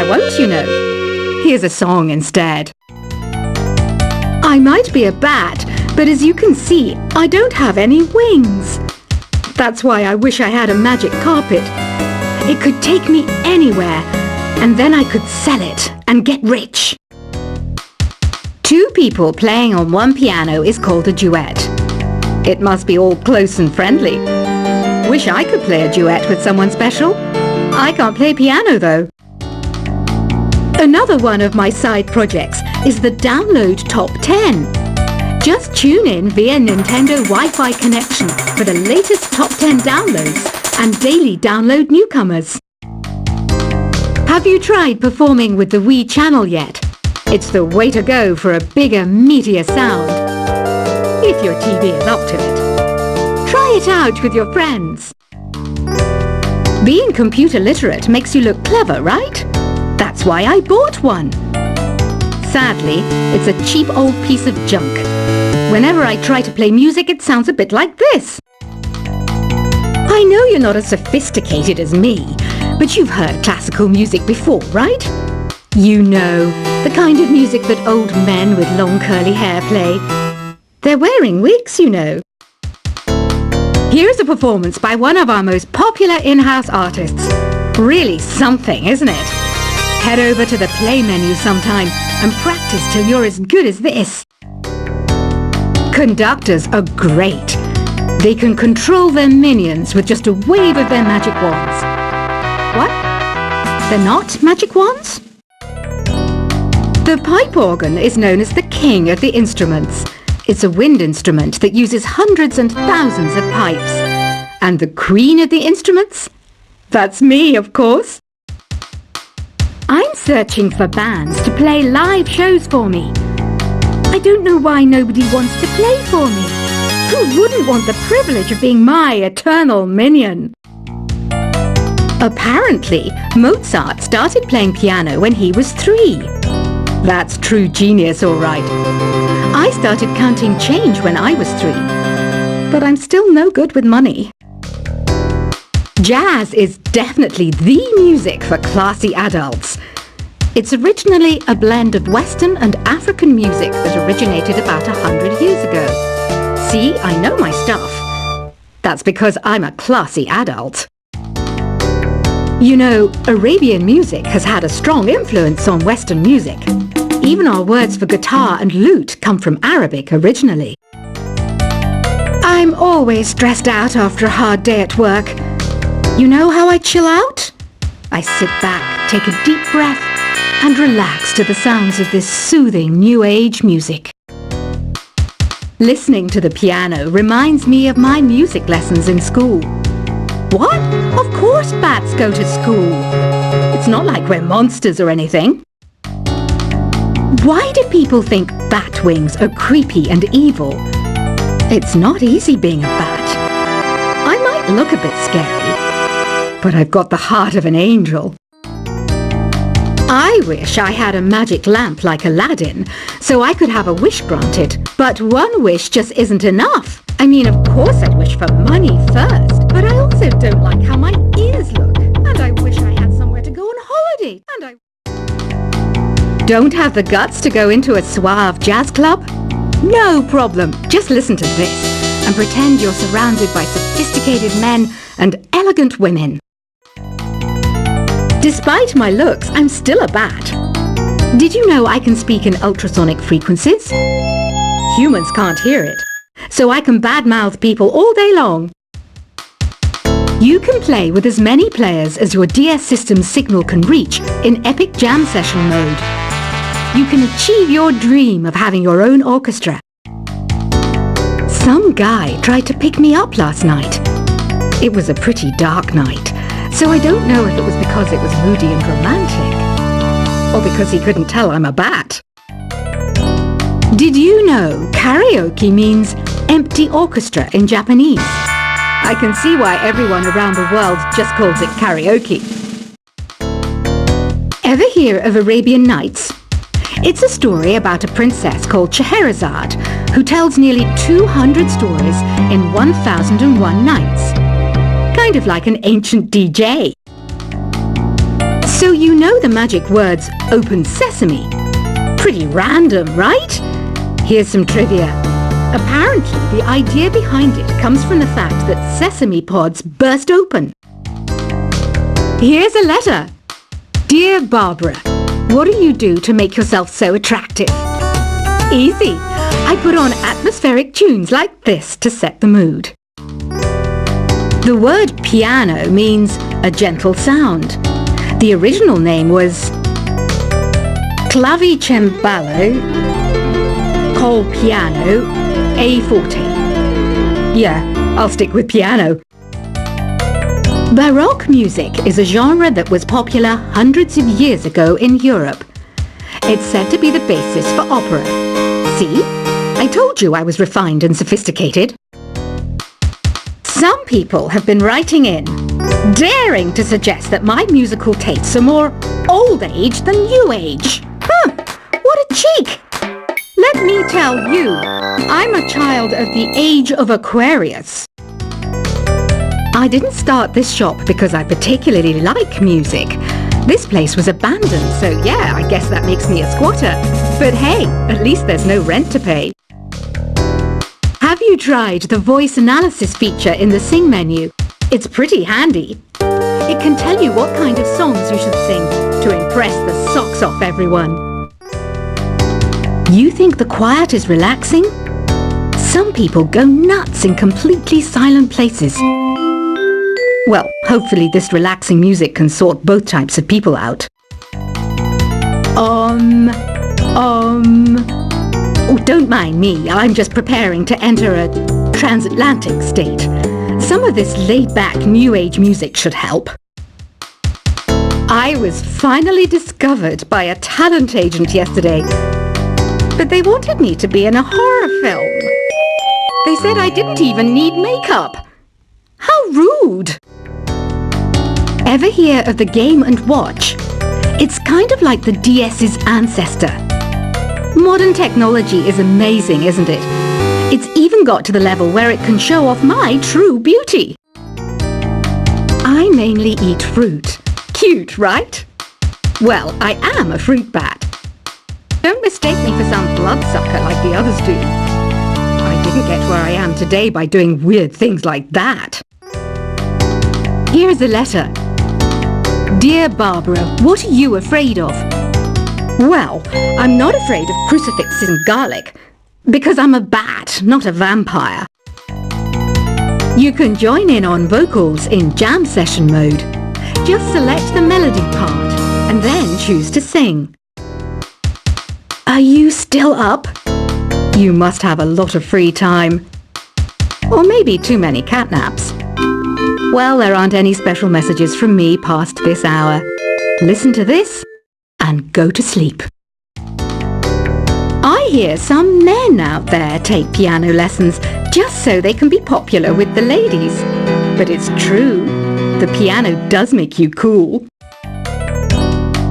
I won't, you know. Here's a song instead. I might be a bat, but as you can see, I don't have any wings. That's why I wish I had a magic carpet. It could take me anywhere, and then I could sell it and get rich. Two people playing on one piano is called a duet. It must be all close and friendly. Wish I could play a duet with someone special. I can't play piano though. Another one of my side projects is the Download Top 10. Just tune in via Nintendo Wi-Fi connection for the latest Top 10 downloads and daily download newcomers. Have you tried performing with the Wii channel yet? It's the way to go for a bigger, meatier sound. If your TV is up to it. Try it out with your friends. Being computer literate makes you look clever, right? That's why I bought one. Sadly, it's a cheap old piece of junk. Whenever I try to play music, it sounds a bit like this. I know you're not as sophisticated as me, but you've heard classical music before, right? You know, the kind of music that old men with long curly hair play. They're wearing wigs, you know. Here's a performance by one of our most popular in-house artists. Really something, isn't it? Head over to the play menu sometime and practice till you're as good as this. Conductors are great. They can control their minions with just a wave of their magic wands. What? They're not magic wands? The pipe organ is known as the king of the instruments. It's a wind instrument that uses hundreds and thousands of pipes. And the queen of the instruments? That's me, of course. I'm searching for bands to play live shows for me. I don't know why nobody wants to play for me. Who wouldn't want the privilege of being my eternal minion? Apparently, Mozart started playing piano when he was 3. That's true genius, all right. I started counting change when I was 3, but I'm still no good with money. Jazz is definitely the music for classy adults. It's originally a blend of Western and African music that originated about 100 years ago. See, I know my stuff. That's because I'm a classy adult. You know, Arabian music has had a strong influence on Western music. Even our words for guitar and lute come from Arabic originally. I'm always stressed out after a hard day at work. You know how I chill out? I sit back, take a deep breath, and relax to the sounds of this soothing new age music. Listening to the piano reminds me of my music lessons in school. What? Of course bats go to school. It's not like we're monsters or anything. Why do people think bat wings are creepy and evil? It's not easy being a bat. I might look a bit scary, but I've got the heart of an angel. I wish I had a magic lamp like Aladdin, so I could have a wish granted. But one wish just isn't enough. I mean, of course I'd wish for money first, but I also don't like how my ears look. And I wish I had somewhere to go on holiday. And I don't have the guts to go into a suave jazz club? No problem. Just listen to this and pretend you're surrounded by sophisticated men and elegant women. Despite my looks, I'm still a bat. Did you know I can speak in ultrasonic frequencies? Humans can't hear it, so I can badmouth people all day long. You can play with as many players as your DS system's signal can reach in Epic Jam Session mode. You can achieve your dream of having your own orchestra. Some guy tried to pick me up last night. It was a pretty dark night, so I don't know if it was because it was moody and romantic, or because he couldn't tell I'm a bat. Did you know karaoke means empty orchestra in Japanese? I can see why everyone around the world just calls it karaoke. Ever hear of Arabian Nights? It's a story about a princess called Scheherazade who tells nearly 200 stories in 1001 nights. Kind of like an ancient DJ. So you know the magic words "open sesame." Pretty random, right? Here's some trivia. Apparently, the idea behind it comes from the fact that sesame pods burst open. Here's a letter. Dear Barbara, what do you do to make yourself so attractive? Easy. I put on atmospheric tunes like this to set the mood. The word piano means a gentle sound. The original name was clavicembalo col piano a forte. Yeah, I'll stick with piano. Baroque music is a genre that was popular hundreds of years ago in Europe. It's said to be the basis for opera. See? I told you I was refined and sophisticated. Some people have been writing in, daring to suggest that my musical tastes are more old age than new age. What a cheek! Let me tell you, I'm a child of the age of Aquarius. I didn't start this shop because I particularly like music. This place was abandoned, so yeah, I guess that makes me a squatter. But hey, at least there's no rent to pay. Have you tried the voice analysis feature in the Sing menu? It's pretty handy. It can tell you what kind of songs you should sing to impress the socks off everyone. You think the quiet is relaxing? Some people go nuts in completely silent places. Well, hopefully this relaxing music can sort both types of people out. Oh, don't mind me. I'm just preparing to enter a transatlantic state. Some of this laid-back New Age music should help. I was finally discovered by a talent agent yesterday, but they wanted me to be in a horror film. They said I didn't even need makeup. How rude! Ever hear of the Game & Watch? It's kind of like the DS's ancestor. Modern technology is amazing, isn't it? It's even got to the level where it can show off my true beauty. I mainly eat fruit. Cute, right? Well, I am a fruit bat. Don't mistake me for some bloodsucker like the others do. I didn't get where I am today by doing weird things like that. Here's a letter. Dear Barbara, what are you afraid of? Well, I'm not afraid of crucifixes and garlic, because I'm a bat, not a vampire. You can join in on vocals in jam session mode. Just select the melody part, and then choose to sing. Are you still up? You must have a lot of free time. Or maybe too many catnaps. Well, there aren't any special messages from me past this hour. Listen to this and go to sleep. I hear some men out there take piano lessons just so they can be popular with the ladies. But it's true, the piano does make you cool.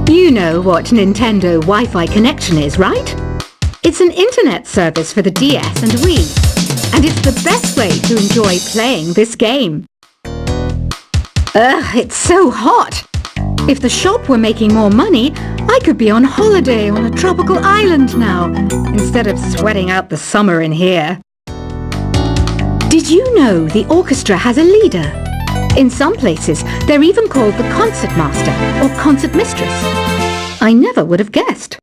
You know what Nintendo Wi-Fi connection is, right? It's an internet service for the DS and Wii, and it's the best way to enjoy playing this game. Ugh, it's so hot! If the shop were making more money, I could be on holiday on a tropical island now, instead of sweating out the summer in here. Did you know the orchestra has a leader? In some places, they're even called the concert master or concert mistress. I never would have guessed.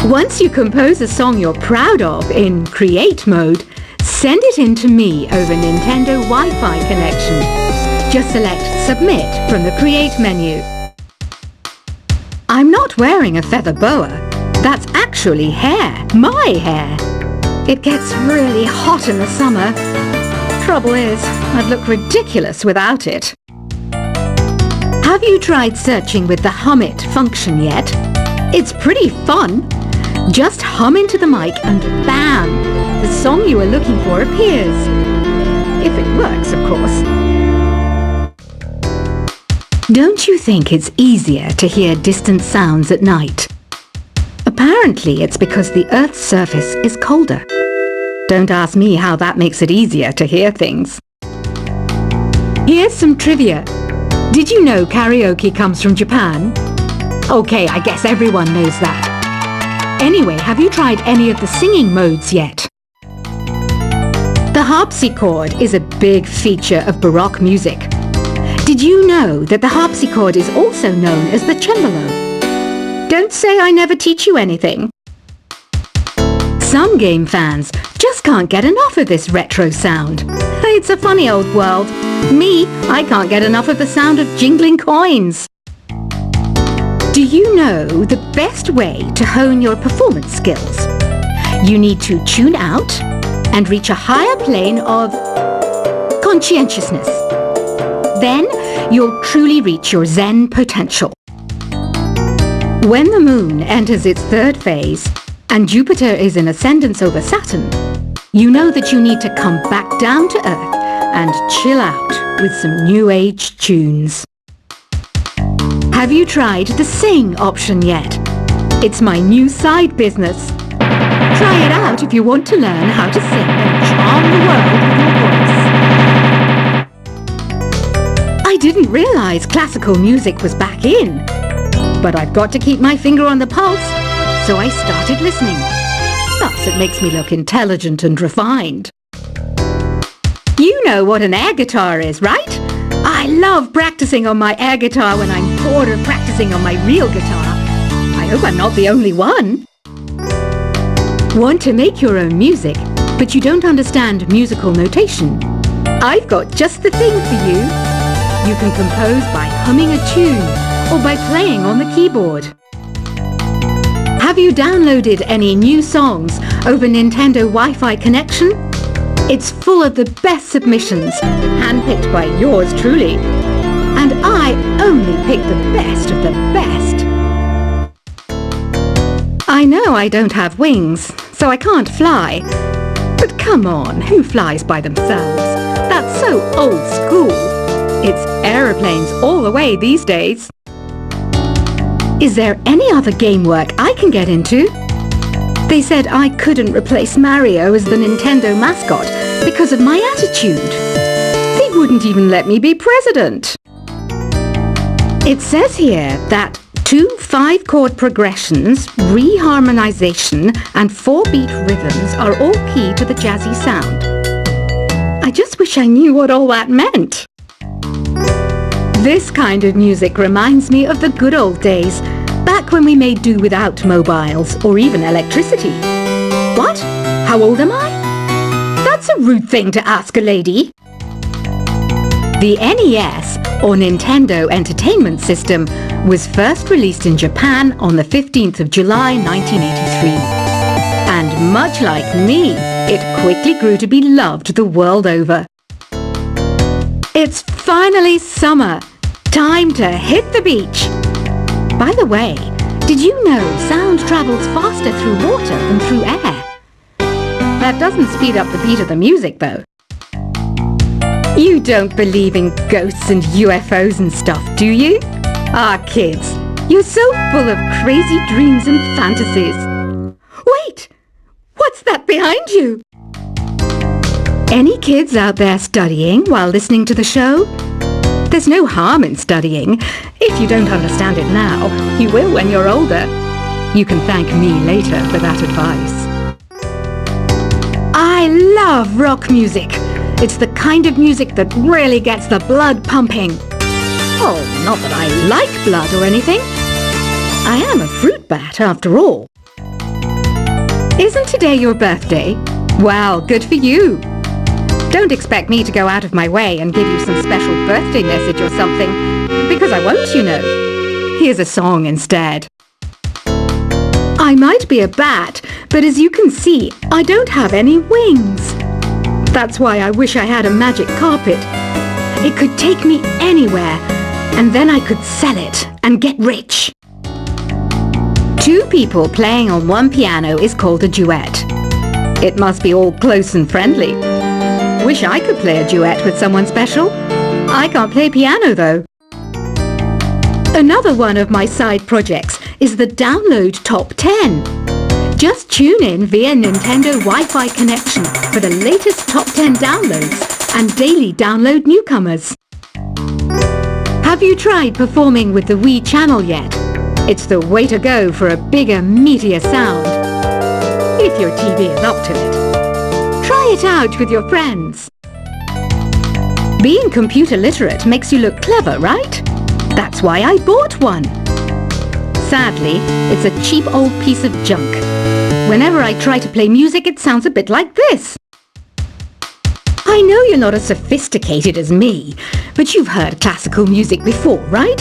Once you compose a song you're proud of in create mode, send it in to me over Nintendo Wi-Fi connection. Just select Submit from the Create menu. I'm not wearing a feather boa. That's actually hair, my hair. It gets really hot in the summer. Trouble is, I'd look ridiculous without it. Have you tried searching with the Hum It function yet? It's pretty fun. Just hum into the mic and bam! The song you are looking for appears. If it works, of course. Don't you think it's easier to hear distant sounds at night? Apparently it's because the Earth's surface is colder. Don't ask me how that makes it easier to hear things. Here's some trivia. Did you know karaoke comes from Japan? Okay, I guess everyone knows that. Anyway, have you tried any of the singing modes yet? The harpsichord is a big feature of Baroque music. Did you know that the harpsichord is also known as the cembalo? Don't say I never teach you anything. Some game fans just can't get enough of this retro sound. It's a funny old world. Me, I can't get enough of the sound of jingling coins. Do you know the best way to hone your performance skills? You need to tune out and reach a higher plane of conscientiousness. Then you'll truly reach your Zen potential. When the moon enters its third phase and Jupiter is in ascendance over Saturn, you know that you need to come back down to Earth and chill out with some new age tunes. Have you tried the Sing option yet? It's my new side business. Try it out if you want to learn how to sing and charm the world with your voice. I didn't realize classical music was back in, but I've got to keep my finger on the pulse, so I started listening. Thus, it makes me look intelligent and refined. You know what an air guitar is, right? I love practicing on my air guitar when I'm bored of practicing on my real guitar. I hope I'm not the only one. Want to make your own music, but you don't understand musical notation? I've got just the thing for you. You can compose by humming a tune or by playing on the keyboard. Have you downloaded any new songs over Nintendo Wi-Fi connection? It's full of the best submissions, handpicked by yours truly. And I only pick the best of the best. I know I don't have wings, so I can't fly. But come on, who flies by themselves? That's so old school. It's aeroplanes all the way these days. Is there any other game work I can get into? They said I couldn't replace Mario as the Nintendo mascot because of my attitude. They wouldn't even let me be president. It says here that 2 5-chord progressions, reharmonization, and 4-beat rhythms are all key to the jazzy sound. I just wish I knew what all that meant. This kind of music reminds me of the good old days, back when we made do without mobiles or even electricity. What? How old am I? That's a rude thing to ask a lady. The NES, or Nintendo Entertainment System, was first released in Japan on the 15th of July 1983. And much like me, it quickly grew to be loved the world over. It's finally summer. Time to hit the beach. By the way, did you know sound travels faster through water than through air? That doesn't speed up the beat of the music, though. You don't believe in ghosts and UFOs and stuff, do you? Ah, kids, you're so full of crazy dreams and fantasies. Wait! What's that behind you? Any kids out there studying while listening to the show? There's no harm in studying. If you don't understand it now, you will when you're older. You can thank me later for that advice. I love rock music. It's the kind of music that really gets the blood pumping. Oh, not that I like blood or anything. I am a fruit bat after all. Isn't today your birthday? Well, good for you. Don't expect me to go out of my way and give you some special birthday message or something, because I won't, you know. Here's a song instead. I might be a bat, but as you can see, I don't have any wings. That's why I wish I had a magic carpet. It could take me anywhere, and then I could sell it and get rich. 2 people playing on one piano is called a duet. It must be all close and friendly. Wish I could play a duet with someone special. I can't play piano though. Another one of my side projects is the Download Top 10. Just tune in via Nintendo Wi-Fi connection for the latest Top 10 downloads and daily download newcomers. Have Have you tried performing with the Wii channel yet? It's the way to go for a bigger, meatier sound. If your TV is up to it. Try it out with your friends. Being computer literate makes you look clever, right? That's why I bought one. Sadly, it's a cheap old piece of junk. Whenever I try to play music, it sounds a bit like this. I know you're not as sophisticated as me, but you've heard classical music before, right?